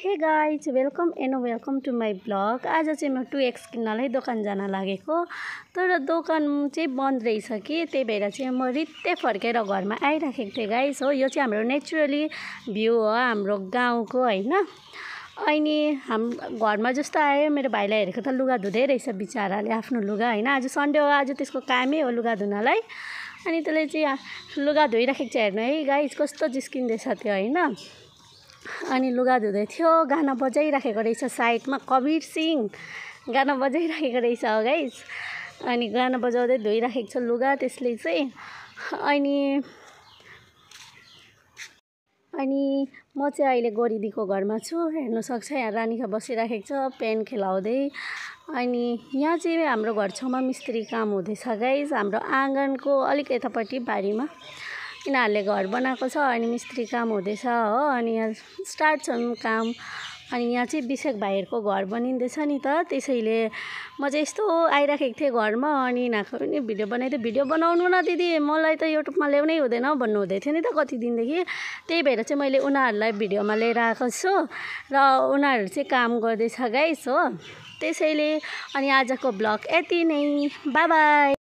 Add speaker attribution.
Speaker 1: हे guys welcome to my blog. आज चाहिँ म 2X किन्नलाई दोकान जान लागेको, तर दोकान चाहिँ बन्द रहेछ कि त्यही भएर चाहिँ म रित्तै फर्केर घरमा आइराखेको थिएँ गाइज। हो, यो चाहिँ हाम्रो नेचुरली भ्यू हो हाम्रो गाउँको हैन। अनि घरमा जस्तो आयो, मेरो भाइलाई हेरेको त लुगा धुँदै रहेछ बिचाराले आफ्नो लुगा हैन। आज सन्डे हो, आज त्यसको कामै हो लुगा धुनलाई। अनि त्यसले चाहिँ लुगा धोइराखेको छ, हेर्नु है गाइज कस्तो जिस्किँदैछ त्यो हैन। अनि लुगा धुँदै थियो, गाना बजाइराखेको रहेछ साइडमा, कबीर सिंह गाना बजाइराखेको रहेछ हो गाइज। अनि गाना बजाउँदै धोइराखेको छ लुगा त्यसले चाहिँ। अनि म चाहिँ अहिले गोरीदीको घरमा छु, हेर्नु सक्छ यहाँ रानीका बसिराखेको छ पेन खेलाउँदै। अनि यहाँ चाहिँ हाम्रो घर छेउमा मिस्त्री काम हुँदैछ गाइज, हाम्रो आँगनको अलिक यतापट्टि बारीमा यिनीहरूले घर बनाएको छ। अनि मिस्त्री काम हुँदैछ हो, अनि यहाँ स्टार्ट छ काम। अनि यहाँ चाहिँ विशेक भाइहरूको घर बनिँदैछ नि त, त्यसैले म चाहिँ यस्तो आइराखेको थिएँ घरमा। अनि यिनीहरूको पनि भिडियो बनाइदियो, भिडियो बनाउनु न दिदी, मलाई त युट्युबमा ल्याउनै हुँदैन भन्नुहुँदै थियो नि त कति दिनदेखि। त्यही भएर चाहिँ मैले उनीहरूलाई भिडियोमा लिएर आएको छु र उनीहरू चाहिँ काम गर्दैछ गाइस हो। त्यसैले अनि आजको ब्लग यति नै, बाई बाई।